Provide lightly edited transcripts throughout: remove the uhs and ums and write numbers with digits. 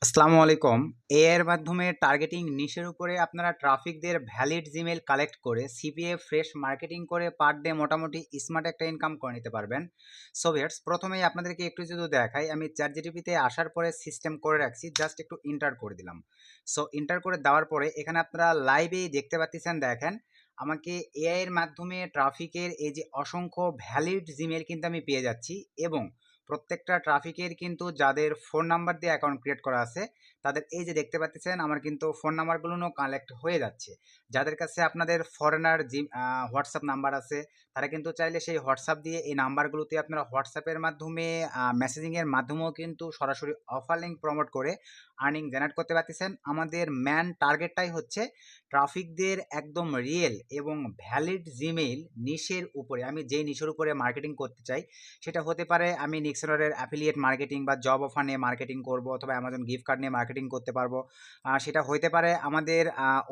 আসসালামু আলাইকুম। এআই এর মাধ্যমে টার্গেটিং নিশের উপরে আপনারা ট্রাফিকদের ভ্যালিড জিমেইল কালেক্ট করে সিপিএ ফ্রেশ মার্কেটিং করে পার ডে মোটামুটি স্মার্ট একটা ইনকাম করে নিতে পারবেন। সো ভিউয়ার্স, প্রথমেই আপনাদেরকে একটু যদি দেখাই, আমি চ্যাটজিপিটিতে আসার পরে সিস্টেম করে রাখছি, জাস্ট একটু এন্টার করে দিলাম। সো এন্টার করে দেওয়ার পরে এখানে আপনারা লাইভেই দেখতে পাচ্ছেন, দেখেন আমাকে এআই এর মাধ্যমে ট্রাফিকের এই যে অসংখ্য ভ্যালিড জিমেইল কিন্তু আমি পেয়ে যাচ্ছি, এবং প্রত্যেকটা ট্রাফিকের কিন্তু যাদের ফোন নাম্বার দিয়ে অ্যাকাউন্ট ক্রিয়েট করা আছে তাদের এই যে দেখতে পাচ্ছেন আমার কিন্তু ফোন নাম্বারগুলো কালেক্ট হয়ে যাচ্ছে। যাদের কাছে আপনাদের ফরেনার হোয়াটসঅ্যাপ নাম্বার আছে, তারা কিন্তু চাইলে সেই হোয়াটসঅ্যাপ দিয়ে এই নাম্বারগুলোতে আপনারা হোয়াটসঅ্যাপের মাধ্যমে মেসেজিংয়ের মাধ্যমেও কিন্তু সরাসরি অফার লিঙ্ক প্রমোট করে আর্নিং জেনারেট করতে পারতেছেন। আমাদের ম্যান টার্গেটটাই হচ্ছে ট্রাফিকদের একদম রিয়েল এবং ভ্যালিড জিমেইল নিশের উপরে, আমি যেই নিশের উপরে মার্কেটিং করতে চাই, সেটা হতে পারে আমি নিক্সেলরের অ্যাফিলিয়েট মার্কেটিং বা জব অফার নিয়ে মার্কেটিং করব, অথবা অ্যামাজন গিফট কার্ড নিয়ে মার্কেটিং করতে পারবো। সেটা হইতে পারে আমাদের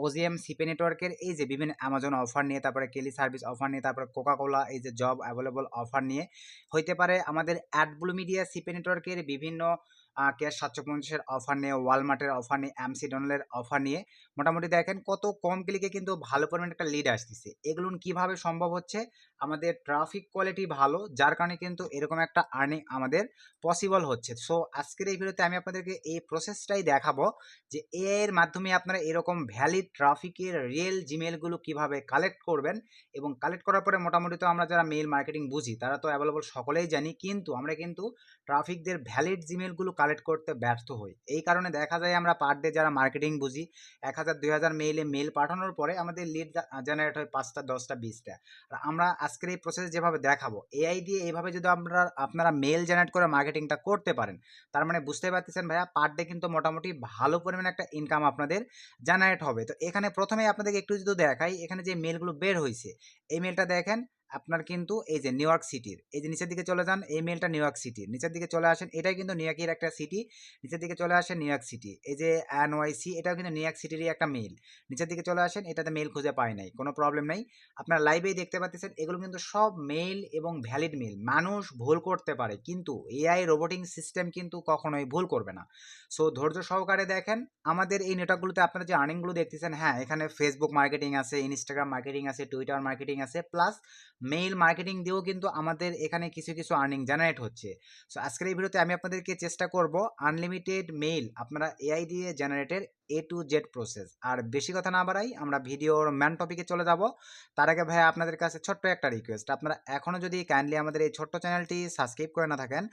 ওজিএম সিপে নেটওয়ার্কের এই যে বিভিন্ন অ্যামাজন অফার নিয়ে, তারপরে কেলি সার্ভিস অফার নিয়ে, তারপরে কোকাকোলা এই যে জব অ্যাভেলেবল অফার নিয়ে। হইতে পারে আমাদের অ্যাডব্লু মিডিয়া সিপে নেটওয়ার্কের বিভিন্ন ক্যাশ 750-এর অফার নিয়ে, ওয়ালমার্টের অফার নিয়ে, এমসি ডোনালের অফার নিয়ে। মোটামুটি দেখেন কত কম ক্লিকে কিন্তু ভালো পরিমাণে একটা লিড আসতেছে। এগুলো কিভাবে সম্ভব হচ্ছে? আমাদের ট্রাফিক কোয়ালিটি ভালো, যার কারণে কিন্তু এরকম একটা আর্নিং আমাদের পসিবল হচ্ছে। সো আজকের এই ভিডিওতে আমি আপনাদেরকে এই প্রসেসটাই দেখাবো যে এআই এর মাধ্যমে আপনারা এরকম ভ্যালিড ট্রাফিকের রিয়েল জিমেলগুলো কিভাবে কালেক্ট করবেন, এবং কালেক্ট করার পরে মোটামুটি তো আমরা যারা মেইল মার্কেটিং বুঝি তারা তো অ্যাভেলেবল সকলেই জানি, কিন্তু আমরা কিন্তু ট্রাফিকদের ভ্যালিড জিমেলগুলো কালেক্ট করতে ব্যর্থ হই। এই কারণে দেখা যায় আমরা পার ডে যারা মার্কেটিং বুঝি 1000-2000 মেইলে মেইল পাঠানোর পরে আমাদের লিড জেনারেট হয় 5টা, 10টা, 20টা। আর আমরা আজকের এই প্রসেস যেভাবে দেখাবো, এআই দিয়ে এইভাবে যদি আপনারা মেল জেনারেট করে মার্কেটিংটা করতে পারেন, তার মানে বুঝতে পারতেছেন ভাইয়া, পার ডে কিন্তু মোটামুটি ভালো পরিমাণে একটা ইনকাম আপনাদের জেনারেট হবে। তো এখানে প্রথমেই আপনাদেরকে একটু যদি দেখাই, এখানে যে মেলগুলো বের হয়েছে, এই মেলটা দেখেন আপনার কিন্তু এই যে নিউ ইয়র্ক সিটির, এই যে নিচের দিকে চলে যান, এই মেলটা নিউ ইয়র্ক সিটির, নিচের দিকে চলে আসেন, এটাই কিন্তু নিউ ইয়র্কের একটা সিটি, নিচের দিকে চলে আসেন নিউ ইয়র্ক সিটি, এই যে এনওয়াইসি, এটাও কিন্তু নিউ ইয়র্ক সিটিরই একটা মেল, নিচের দিকে চলে আসেন, এটাতে মেল খুঁজে পায় নাই, কোনো প্রবলেম নাই। আপনারা লাইভেই দেখতে পাচ্ছেন এগুলো কিন্তু সব মেল এবং ভ্যালিড মেল। মানুষ ভুল করতে পারে, কিন্তু এআই রোবোটিং সিস্টেম কিন্তু কখনোই ভুল করবে না। সো ধৈর্য সহকারে দেখেন আমাদের এই নেটওয়ার্কগুলোতে আপনারা যে আর্নিংগুলো দেখতেছেন, হ্যাঁ এখানে ফেসবুক মার্কেটিং আছে, ইনস্টাগ্রাম মার্কেটিং আছে, টুইটার মার্কেটিং আছে, প্লাস মেইল মার্কেটিং দিয়েও কিন্তু আমাদের এখানে কিছু কিছু আর্নিং জেনারেট হচ্ছে। সো আজকের এই ভিডিওতে আমি আপনাদেরকে চেষ্টা করব আনলিমিটেড মেইল আপনারা এআই দিয়ে জেনারেটের এ টু জেড প্রসেস। আর বেশি কথা না বাড়াই, আমরা ভিডিওর ম্যান টপিকে চলে যাব। তার আগে ভাইয়া আপনাদের কাছে ছোট্ট একটা রিকোয়েস্ট, আপনারা এখনও যদি কাইন্ডলি আমাদের এই ছোট্ট চ্যানেলটি সাবস্ক্রাইব করে না থাকেন,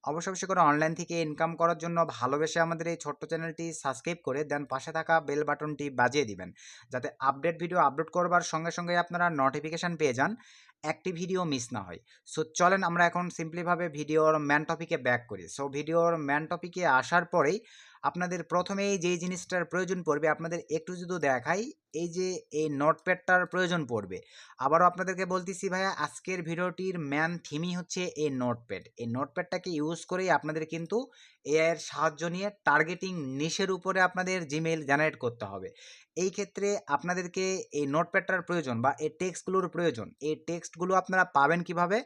অবশ্যই অবশ্যই করে অনলাইন থেকে ইনকাম করার জন্য ভালোবেসে আমাদের এই ছোট্ট চ্যানেলটি সাবস্ক্রাইব করে দেন, পাশে থাকা বেল বাটনটি বাজিয়ে দিবেন, যাতে আপডেট ভিডিও আপলোড করবার সঙ্গে সঙ্গে আপনারা নোটিফিকেশান পেয়ে যান, একটি ভিডিও মিস না হয়। সো চলেন আমরা এখন সিম্পলিভাবে ভিডিওর ম্যান টপিকে ব্যাক করি। সো ভিডিওর ম্যান টপিকে আসার পরেই আপনাদের প্রথমেই যেই জিনিসটার প্রয়োজন পড়বে, আপনাদের একটু যদি দেখাই, এই যে এই নোটপ্যাডটার প্রয়োজন পড়বে। আবারও আপনাদেরকে বলতেছি ভাইয়া, আজকের ভিডিওটির ম্যান থিমই হচ্ছে এই নোটপ্যাড। এই নোটপ্যাডটাকে ইউজ করেই আপনাদের কিন্তু এআই এর সাহায্য নিয়ে টার্গেটিং নিশের উপরে আপনাদের জিমেইল জেনারেট করতে হবে। এই ক্ষেত্রে আপনাদেরকে এই নোটপ্যাডটার প্রয়োজন বা এই টেক্সটগুলোর প্রয়োজন। এই টেক্সটগুলো আপনারা পাবেন কিভাবে?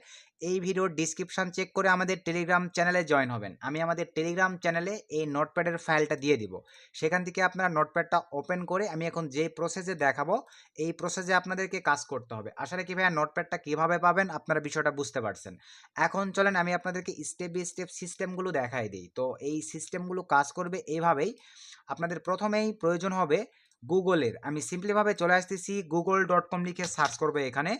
এই ভিডিওর ডিসক্রিপশন চেক করে আমাদের টেলিগ্রাম চ্যানেলে জয়েন হবেন। আমি আমাদের টেলিগ্রাম চ্যানেলে এই নোটপ্যাডের ফাইলটা দিয়ে দিব। সেখান থেকে আপনারা নোটপ্যাডটা ওপেন করে আমি এখন যে প্রসেসে দেখাবো, এই প্রসেসে আপনাদেরকে কাজ করতে হবে। আসলে কি ভাইয়া, নোটপ্যাডটা কীভাবে পাবেন আপনারা বিষয়টা বুঝতে পারছেন। এখন চলেন আমি আপনাদেরকে স্টেপ বাই স্টেপ সিস্টেমগুলো দেখাই দিই। তো এই সিস্টেমগুলো কাজ করবে এইভাবেই। আপনাদের প্রথমেই প্রয়োজন হবে গুগলের, আমি সিম্পলিভাবে চলে আসতেছি google.com লিখে সার্চ করবে এখানে।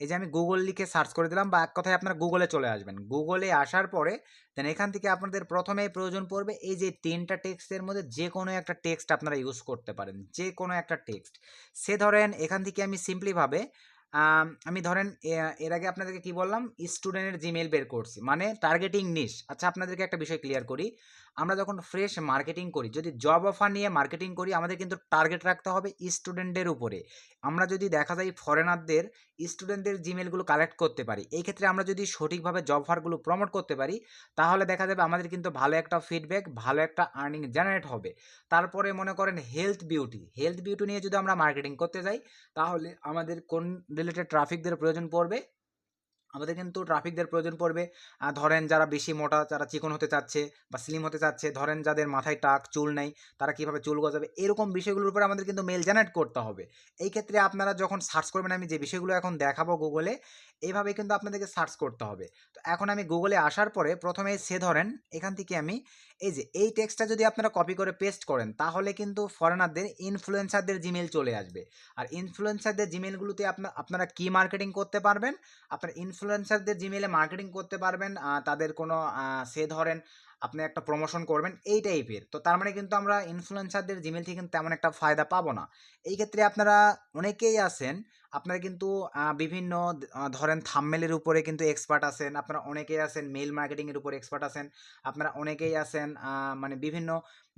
এই যে আমি গুগল লিখে সার্চ করে দিলাম, বা এক কথায় আপনারা গুগলে চলে আসবেন। গুগলে আসার পরে দেন এখান থেকে আপনাদের প্রথমেই প্রয়োজন পড়বে এই যে 3টা টেক্সটের মধ্যে যে কোনো একটা টেক্সট আপনারা ইউজ করতে পারেন, যে কোনো একটা টেক্সট। সে ধরেন এখান থেকে আমি সিম্পলিভাবে আমি ধরেন এর আগে আপনাদেরকে কি বললাম, স্টুডেন্টের জিমেইল বের করছি, মানে টার্গেটিং নিশ। আচ্ছা আপনাদেরকে একটা বিষয় ক্লিয়ার করি, আমরা যখন ফ্রেশ মার্কেটিং করি, যদি জব অফার নিয়ে মার্কেটিং করি, আমাদের কিন্তু টার্গেট রাখতে হবে স্টুডেন্টের উপরে। আমরা যদি দেখা যায় ফরেনারদের স্টুডেন্টদের জিমেলগুলো কালেক্ট করতে পারি, এই ক্ষেত্রে আমরা যদি সঠিকভাবে জব অফারগুলো প্রমোট করতে পারি, তাহলে দেখা যাবে আমাদের কিন্তু ভালো একটা ফিডব্যাক, ভালো একটা আর্নিং জেনারেট হবে। তারপরে মনে করেন হেলথ বিউটি নিয়ে যদি আমরা মার্কেটিং করতে যাই, তাহলে আমাদের কোন রিলেটেড ট্রাফিকদের প্রয়োজন পড়বে? আমাদের কিন্তু ট্রাফিকদের প্রয়োজন পড়বে। ধরেন যারা বেশি মোটা, যারা চিকন হতে চাচ্ছে বা স্লিম হতে চাচ্ছে, ধরেন যাদের মাথায় টাক, চুল নেই, তারা কীভাবে চুল গজাবে, এরকম বিষয়গুলোর উপরে আমাদের কিন্তু মেল জেনারেট করতে হবে। এই ক্ষেত্রে আপনারা যখন সার্চ করবেন, আমি যে বিষয়গুলো এখন দেখাবো গুগলে, এইভাবে কিন্তু আপনাদেরকে সার্চ করতে হবে। তো এখন আমি গুগলে আসার পরে প্রথমে সে ধরেন এখান থেকে আমি এই যে এই টেক্সটটা যদি আপনারা কপি করে পেস্ট করেন, তাহলে কিন্তু ফরেনারদের ইনফ্লুয়েন্সারদের জিমেল চলে আসবে। আর ইনফ্লুয়েন্সারদের জিমেলগুলোতে আপনারা কি মার্কেটিং করতে পারবেন, আপনার ইনফ্লুয়েন্সারদের জিমেলে মার্কেটিং করতে পারবেন, তাদের কোনো সে ধরেন আপনি একটা প্রমোশন করবেন এই টাইপের। তো তার মানে কিন্তু আমরা ইনফ্লুয়েন্সারদের জিমেল থেকে কিন্তু তেমন একটা ফায়দা পাবো না। এই ক্ষেত্রে আপনারা অনেকেই আছেন, আপনারা কিন্তু বিভিন্ন ধরেন থাম্বনেলের উপরে কিন্তু এক্সপার্ট আছেন, আপনারা অনেকেই আছেন মেইল মার্কেটিংয়ের উপর এক্সপার্ট আছেন, আপনারা অনেকেই আছেন মানে বিভিন্ন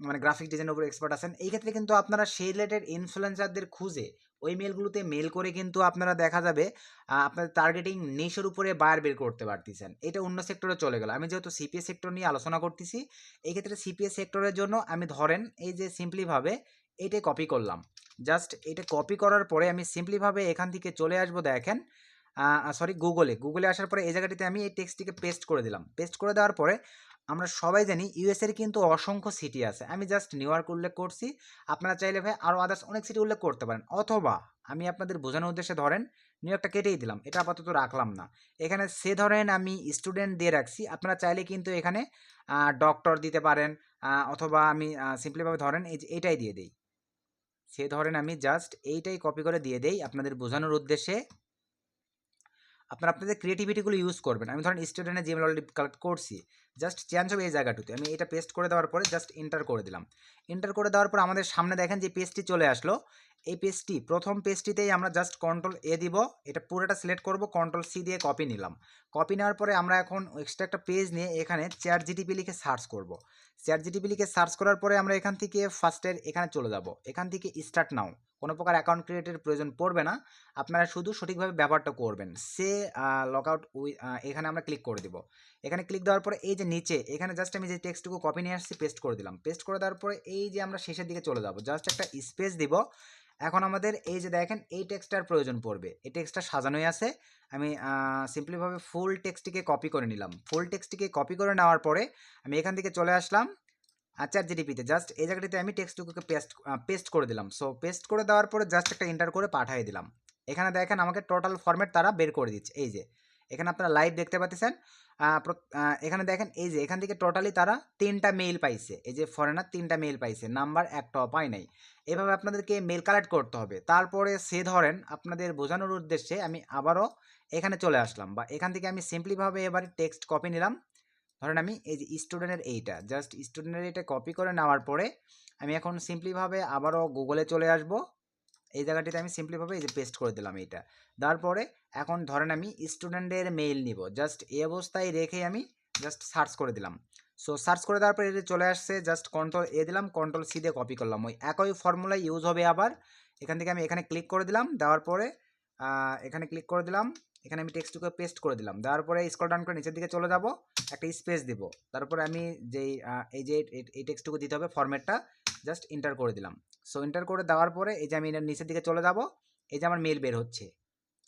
মানে গ্রাফিক ডিজাইনের উপর এক্সপার্ট আছেন। এই ক্ষেত্রে কিন্তু আপনারা সেই রিলেটেড ইনফ্লুয়েন্সারদের খুঁজে ওই মেলগুলোতে মেল করে কিন্তু আপনারা দেখা যাবে আপনাদের টার্গেটিং নিশের উপরে বায়ার বের করতে পারতেছেন। এটা অন্য সেক্টরে চলে গেল। আমি যেহেতু সিপিএস সেক্টর নিয়ে আলোচনা করতেছি, এই ক্ষেত্রে সিপিএস সেক্টরের জন্য আমি ধরেন এই যে সিম্পলিভাবে এইটাই কপি করলাম। জাস্ট এটা কপি করার পরে আমি সিম্পলিভাবে এখান থেকে চলে আসবো, দেখেন সরি গুগলে আসার পরে এই জায়গাটিতে আমি এই টেক্সটটিকে পেস্ট করে দিলাম। পেস্ট করে দেওয়ার পরে আমরা সবাই জানি ইউএসের কিন্তু অসংখ্য সিটি আছে। আমি জাস্ট নিউ ইয়র্ক উল্লেখ করছি, আপনারা চাইলে ভাই আরও আদার্স অনেক সিটি উল্লেখ করতে পারেন, অথবা আমি আপনাদের বোঝানোর উদ্দেশ্যে ধরেন নিউ ইয়র্কটা কেটেই দিলাম, এটা আপাতত রাখলাম না। এখানে সে ধরেন আমি স্টুডেন্ট দিয়ে রাখছি, আপনারা চাইলে কিন্তু এখানে ডক্টর দিতে পারেন, অথবা আমি সিম্পলিভাবে ধরেন এই যে এটাই দিয়ে দিই। সে ধরেন আমি জাস্ট এইটাই কপি করে দিয়ে দেই আপনাদের বোঝানোর উদ্দেশ্যে। আপনারা আপনাদের ক্রিয়েটিভিটিগুলো ইউজ করবেন। আমি ধরেন স্টুডেন্টের জিমেল অলরেডি কালেক্ট করছি, জাস্ট চেঞ্জ হবে এই জায়গাটুতে। আমি এটা পেস্ট করে দেওয়ার পরে জাস্ট এন্টার করে দিলাম। এন্টার করে দেওয়ার পর আমাদের সামনে দেখেন যে পেজটি চলে আসলো। এই পেজটি প্রথম পেজটিতেই আমরা জাস্ট কন্ট্রোল এ দিব, এটা পুরোটা সিলেক্ট করব, কন্ট্রোল সি দিয়ে কপি নিলাম। কপি নেওয়ার পরে আমরা এখন এক্সট্রা একটা পেজ নিয়ে এখানে চ্যাট জিটিপি লিখে সার্চ করব। চ্যাট জিটিপি লিখে সার্চ করার পরে আমরা এখান থেকে ফার্স্টের এখানে চলে যাব, এখান থেকে স্টার্ট নাও। কোনো প্রকার অ্যাকাউন্ট ক্রিয়েটের প্রয়োজন পড়বে না, আপনারা শুধু সঠিকভাবে ব্যবহারটা করবেন। সে লগ আউট এখানে আমরা ক্লিক করে দিব। এখানে ক্লিক দেওয়ার পরে এই যে নিচে এখানে জাস্ট আমি যে টেক্সটটুকু কপি নিয়ে আসছি পেস্ট করে দিলাম। পেস্ট করে দেওয়ার পরে এই যে আমরা শেষের দিকে চলে যাব, জাস্ট একটা স্পেস দিব। এখন আমাদের এই যে দেখেন এই টেক্সটটার প্রয়োজন পড়বে, এই টেক্সটটা সাজানোই আছে। আমি সিম্পলিভাবে ফুল টেক্সটটিকে কপি করে নিলাম। ফুল টেক্সটটিকে কপি করে নেওয়ার পরে আমি এখান থেকে চলে আসলাম চ্যাট জিটিপিতে, জাস্ট এই জায়গাটিতে আমি টেক্সটটুকুকে পেস্ট করে দিলাম। সো পেস্ট করে দেওয়ার পরে জাস্ট একটা এন্টার করে পাঠিয়ে দিলাম। এখানে দেখেন আমাকে টোটাল ফরম্যাট তারা বের করে দিচ্ছে। এই যে এখানে আপনারা লাইভ দেখতে পাচ্ছেন, এখানে দেখেন এই যে এখান থেকে টোটালি তারা 3টা মেইল পাইছে। এই যে ফরেনার 3টা মেইল পাইছে, নাম্বার একটাও পায় নাই। এভাবে আপনাদেরকে মেল কালেক্ট করতে হবে। তারপরে সে ধরেন আপনাদের বোঝানোর উদ্দেশ্যে আমি আবারও এখানে চলে আসলাম, বা এখান থেকে আমি সিম্পলিভাবে এবারে টেক্সট কপি নিলাম। ধরেন আমি এই যে স্টুডেন্টের এইটা জাস্ট স্টুডেন্টের এইটা কপি করে নেওয়ার পরে আমি এখন সিম্পলিভাবে আবারও গুগলে চলে আসব। এই জায়গাটিতে আমি সিম্পলিভাবে এই যে পেস্ট করে দিলাম এইটা। তারপরে এখন ধরেন আমি স্টুডেন্টের মেইল নিব, জাস্ট এই অবস্থায় রেখে আমি জাস্ট সার্চ করে দিলাম। সো সার্চ করে দেওয়ার পরে এটা চলে আসছে, জাস্ট কন্ট্রোল এ দিলাম, কন্ট্রোল সি দিয়ে কপি করলাম। ওই একই ফর্মুলা ইউজ হবে আবার। এখান থেকে আমি এখানে ক্লিক করে দিলাম, দেওয়ার পরে এখানে ক্লিক করে দিলাম, এখানে আমি টেক্সটটুকু পেস্ট করে দিলাম। দেওয়ার পরে স্ক্রল ডাউন করে নিচের দিকে চলে যাব, একটা স্পেস দিব। তারপরে আমি যেই এই যে এই টেক্সটটুকু দিতে হবে ফরম্যাটটা, জাস্ট এন্টার করে দিলাম। সো এন্টার করে দেওয়ার পরে এই যে আমি নিচের দিকে চলে যাব, এই যে আমার মেল বের হচ্ছে,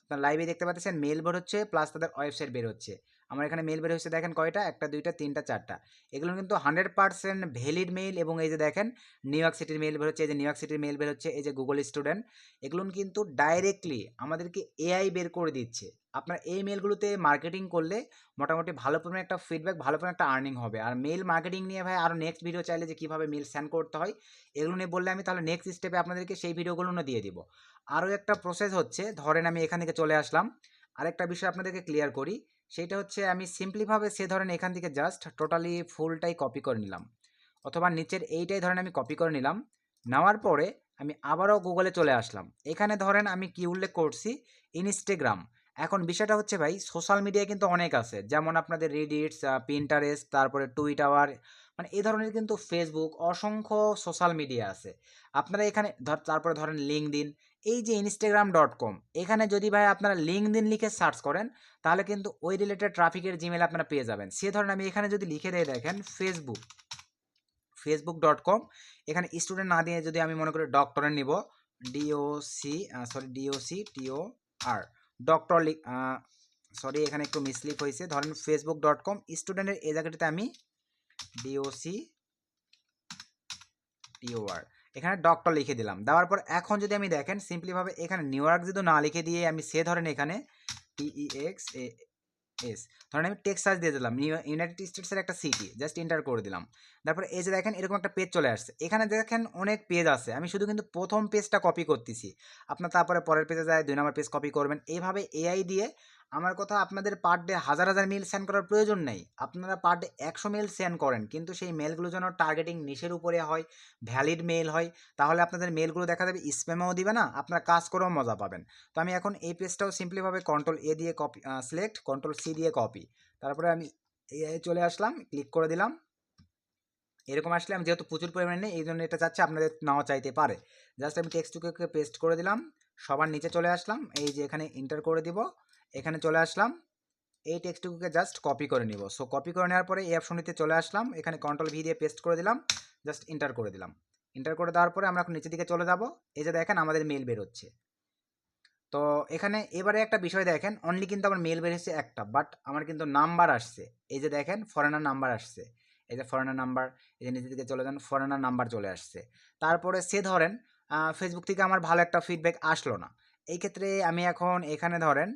আপনার লাইভে দেখতে পাচ্ছেন মেল বের হচ্ছে, প্লাস তাদের ওয়েবসাইট বের হচ্ছে। আমার এখানে মেল বের হচ্ছে দেখেন কয়টা, 1টা 2টা 3টা 4টা। এগুলো কিন্তু 100% ভ্যালিড মেইল। এবং এই যে দেখেন নিউ ইয়র্ক সিটির মেল বের হচ্ছে, এই যে নিউ ইয়র্ক সিটির মেল বের হচ্ছে, এই যে গুগল স্টুডেন্ট, এগুলো কিন্তু ডাইরেক্টলি আমাদেরকে এআই বের করে দিচ্ছে। আপনার এই মেলগুলোতে মার্কেটিং করলে মোটামুটি ভালো পরিমাণে একটা ফিডব্যাক, ভালো পরিমাণে একটা আর্নিং হবে। আর মেল মার্কেটিং নিয়ে ভাই আরও নেক্সট ভিডিও চাইলে যে কীভাবে মেল সেন্ড করতে হয় এগুলো নিয়ে বললে আমি তাহলে নেক্সট স্টেপে আপনাদেরকে সেই ভিডিওগুলো দিয়ে দিব। আরও একটা প্রসেস হচ্ছে, ধরেন আমি এখান থেকে চলে আসলাম, আরেকটা বিষয় আপনাদেরকে ক্লিয়ার করি, সেইটা হচ্ছে আমি সিম্পলিভাবে সে ধরেন এখান থেকে জাস্ট টোটালি ফুলটাই কপি করে নিলাম, অথবা নিচের এইটাই ধরেন আমি কপি করে নিলাম। নেওয়ার পরে আমি আবারও গুগলে চলে আসলাম। এখানে ধরেন আমি কি উল্লেখ করছি, ইনস্টাগ্রাম। এখন বিষয়টা হচ্ছে ভাই সোশ্যাল মিডিয়া কিন্তু অনেক আছে, যেমন আপনাদের রিডিটস, পিন্টারেস্ট, তারপরে টুইটার, মানে এই ধরনের কিন্তু ফেসবুক, অসংখ্য সোশ্যাল মিডিয়া আছে। আপনারা এখানে তারপরে ধরেন লিঙ্কডইন, এই যে instagram.com, এখানে যদি ভাই আপনারা লিঙ্কডইন লিখে সার্চ করেন তাহলে কিন্তু ওই রিলেটেড ট্রাফিকের জিমেল আপনারা পেয়ে যাবেন। সে ধরেন আমি এখানে যদি লিখে দেয় দেখেন facebook.com, এখানে স্টুডেন্ট না দিয়ে যদি আমি মনে করি ডক্টরের নিব, DOCTOR ডক্টর সরি এখানে একটু মিসলিপ হয়েছে, ধরেন facebook.com স্টুডেন্টের এই জায়গাটিতে আমি DOCTOR এখানে ডক্টর লিখে দিলাম। দেওয়ার পর এখন যদি আমি দেখেন সিম্পলিভাবে এখানে নিউ ইয়র্ক যদি না লিখে দিয়ে আমি ধরেন এখানে TEXAS ধরেন আমি টেক্সাস দিয়ে দিলাম, ইউনাইটেড স্টেটসের একটা সিটি, জাস্ট এন্টার করে দিলাম। তারপর এই যে দেখেন এরকম একটা পেজ চলে আসছে, এখানে দেখেন অনেক পেজ আছে, আমি শুধু কিন্তু প্রথম পেজটা কপি করতেছি, আপনার তারপরে পরের পেজে যায় 2 নম্বর পেজ কপি করবেন। এইভাবে AI দিয়ে আমার কথা আপনাদের পার ডে হাজার হাজার মেল সেন্ড করার প্রয়োজন নেই, আপনারা পার ডে 100 মেল সেন্ড করেন, কিন্তু সেই মেলগুলো যেন টার্গেটিং নিশের উপরে হয়, ভ্যালিড মেল হয়, তাহলে আপনাদের মেলগুলো দেখা যাবে স্প্যামেও দিবে না, আপনারা কাজ করেও মজা পাবেন। তো আমি এখন এই পেজটাও সিম্পলিভাবে Ctrl+A দিয়ে কপি সিলেক্ট, Ctrl+C দিয়ে কপি, তারপরে আমি AI চলে আসলাম, ক্লিক করে দিলাম। এরকম আসলে আমি যেহেতু প্রচুর পরিমাণে নেই এই জন্য এটা চাচ্ছে, আপনাদের নাও চাইতে পারে। জাস্ট আমি টেক্সটটুকুকে পেস্ট করে দিলাম, সবার নিচে চলে আসলাম, এই যে এখানে এন্টার করে দিব, এখানে চলে আসলাম, এই টেক্সটটুকুকে জাস্ট কপি করে নিব। সো কপি করে নেওয়ার পরে এই অপশনটিতে চলে আসলাম, এখানে Ctrl+V দিয়ে পেস্ট করে দিলাম, জাস্ট এন্টার করে দিলাম। এন্টার করে দেওয়ার পরে আমরা এখন নিচের দিকে চলে যাব, এই যে দেখেন আমাদের মেল বের হচ্ছে। তো এখানে এবারে একটা বিষয় দেখেন, অনলি কিন্তু আমার মেল বের হচ্ছে একটা, বাট আমার কিন্তু নাম্বার আসছে, এই যে দেখেন ফরেনার নাম্বার আসছে, এই যে ফরেনার নাম্বার, এই যে নিচের দিকে চলে যান, ফরেনার নাম্বার চলে আসছে। তারপরে ধরেন ফেসবুক থেকে আমার ভালো একটা ফিডব্যাক আসলো না, এই ক্ষেত্রে আমি এখন এখানে ধরেন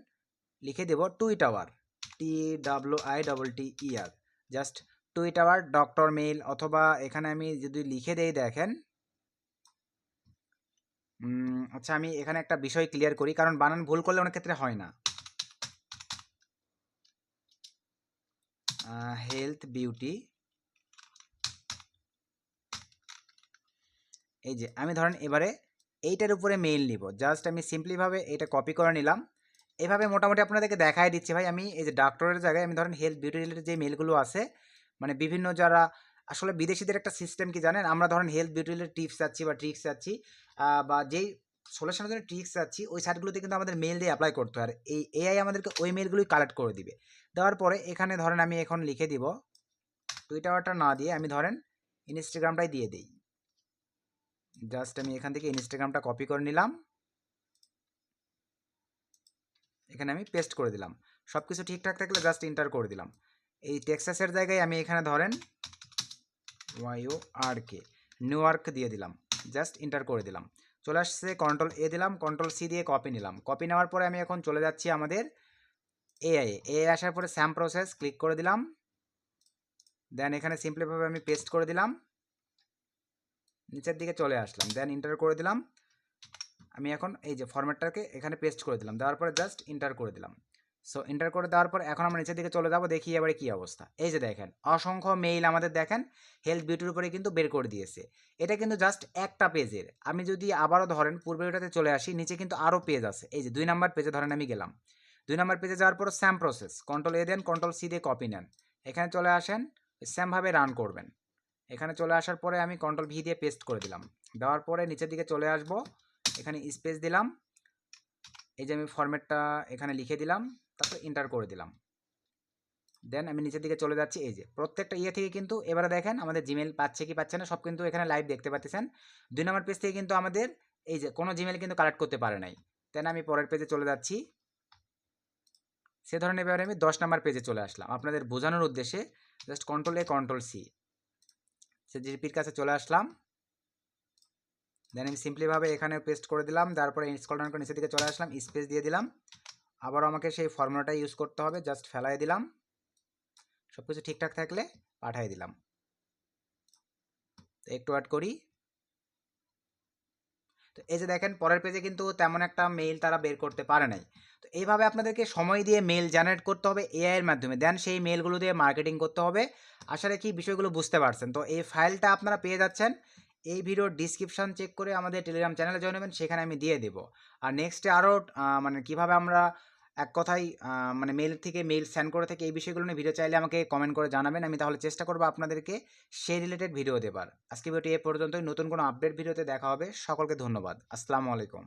লিখে দেব টুইটাওয়ার, TWITTER, জাস্ট টুইটাওয়ার ডক্টর মেইল, অথবা এখানে আমি যদি লিখে দেই দেখেন, আচ্ছা আমি এখানে একটা বিষয় ক্লিয়ার করি, কারণ বানান ভুল করলে অনেক ক্ষেত্রে হয় না। হেলথ বিউটি, এই যে আমি ধরেন এবারে এইটার উপরে মেইল নিব, জাস্ট আমি সিম্পলিভাবে এটা কপি করে নিলাম। এভাবে মোটামুটি আপনাদেরকে দেখাই দিচ্ছি ভাই, আমি এই যে ডক্টরের জায়গায় আমি ধরেন হেলথ বিউটি রিলেটেড যে মেলগুলো আছে, মানে বিভিন্ন যারা আসলে বিদেশিদের একটা সিস্টেম কি জানেন, আমরা ধরেন হেলথ বিউটি রিলেটেড টিপস চাচ্ছি বা ট্রিক্স চাচ্ছি, বা যেই সলিউশনের জন্য ট্রিক্স চাচ্ছি, ওই সাইটগুলোতে কিন্তু আমাদের মেল দিয়ে অ্যাপ্লাই করতে হয়, আর এই AI আমাদেরকে ওই মেলগুলোই কালেক্ট করে দিবে। দেওয়ার পরে এখানে ধরেন আমি এখন লিখে দিব, টুইটারটা না দিয়ে আমি ধরেন ইনস্টাগ্রামটাই দিয়ে দিই, জাস্ট আমি এখান থেকে ইনস্টাগ্রামটা কপি করে নিলাম, এখানে আমি পেস্ট করে দিলাম। সব কিছু ঠিকঠাক থাকলে জাস্ট এন্টার করে দিলাম। এই টেক্সাসের জায়গায় আমি এখানে ধরেন YORK নিউ ইয়র্ক দিয়ে দিলাম, জাস্ট এন্টার করে দিলাম, চলে আসছে। Ctrl+A দিলাম, Ctrl+C দিয়ে কপি নিলাম, কপি নেওয়ার পরে আমি এখন চলে যাচ্ছি আমাদের AI আসার পরে স্যাম প্রসেস ক্লিক করে দিলাম, দেন এখানে সিম্পলিভাবে আমি পেস্ট করে দিলাম, নিচের দিকে চলে আসলাম, দেন এন্টার করে দিলাম। আমি এখন এই যে ফরম্যাটটাকে এখানে পেস্ট করে দিলাম, দেওয়ার পরে জাস্ট এন্টার করে দিলাম। সো এন্টার করে দেওয়ার পর এখন আমরা নিচের দিকে চলে যাব, দেখি এবারে কী অবস্থা। এই যে দেখেন অসংখ্য মেইল আমাদের দেখেন হেলথ বিউটির উপরে কিন্তু বের করে দিয়েছে, এটা কিন্তু জাস্ট একটা পেজের। আমি যদি আবারও ধরেন পূর্বের ওটাতে চলে আসি, নিচে কিন্তু আরও পেজ আছে, এই যে 2 নম্বর পেজে ধরেন আমি গেলাম, 2 নম্বর পেজে যাওয়ার পর স্যাম প্রসেস, Ctrl+A দেন, Ctrl+C দিয়ে কপি নেন, এখানে চলে আসেন, স্যামভাবে রান করবেন। এখানে চলে আসার পরে আমি Ctrl+V দিয়ে পেস্ট করে দিলাম, দেওয়ার পরে নিচের দিকে চলে আসবো, এখানে স্পেস দিলাম, এই যে আমি ফরম্যাটটা এখানে লিখে দিলাম, তারপর এন্টার করে দিলাম, দেন আমি নিচের দিকে চলে যাচ্ছি। এই যে প্রত্যেকটা থেকে কিন্তু এবারে দেখেন আমাদের জিমেল পাচ্ছে কি পাচ্ছে না সব কিন্তু এখানে লাইভ দেখতে পাচ্ছেন। 2 নম্বর পেজ থেকে কিন্তু আমাদের এই যে কোনো জিমেল কিন্তু কালেক্ট করতে পারে নাই, দেন আমি পরের পেজে চলে যাচ্ছি। সে ধরনের এবারে আমি 10 নম্বর পেজে চলে আসলাম আপনাদের বোঝানোর উদ্দেশ্যে, জাস্ট Ctrl+A Ctrl+C, সে জিপির কাছে চলে আসলাম, দেন আমি সিম্পলিভাবে এখানে পেস্ট করে দিলাম, তারপরে স্ক্রল ডাউন করে নিচের দিকে চলে আসলাম, স্পেস দিয়ে দিলাম, আবারও আমাকে সেই ফর্মুলাটা ইউজ করতে হবে, জাস্ট ফেলাই দিলাম, সব কিছু ঠিকঠাক থাকলে পাঠিয়ে দিলাম। একটু অ্যাড করি, তো এই যে দেখেন পরের পেজে কিন্তু তেমন একটা মেইল তারা বের করতে পারে নাই। তো এইভাবে আপনাদেরকে সময় দিয়ে মেল জেনারেট করতে হবে AI এর মাধ্যমে, দেন সেই মেলগুলো দিয়ে মার্কেটিং করতে হবে। আশা রাখি বিষয়গুলো বুঝতে পারছেন। তো এই ফাইলটা আপনারা পেয়ে যাচ্ছেন, এই ভিডিওর ডিসক্রিপশন চেক করে আমাদের টেলিগ্রাম চ্যানেলে জয়েন হবেন, সেখানে আমি দিয়ে দেবো। আর নেক্সটে আরও মানে কীভাবে আমরা এক কথায় মানে মেল থেকে মেল সেন্ড করে থেকে এই বিষয়গুলো নিয়ে ভিডিও চাইলে আমাকে কমেন্ট করে জানাবেন, আমি তাহলে চেষ্টা করবো আপনাদেরকে সেই রিলেটেড ভিডিও দেবার। আজকে ভিডিওটি এ পর্যন্তই, নতুন কোনো আপডেট ভিডিওতে দেখা হবে। সকলকে ধন্যবাদ। আসসালামু আলাইকুম।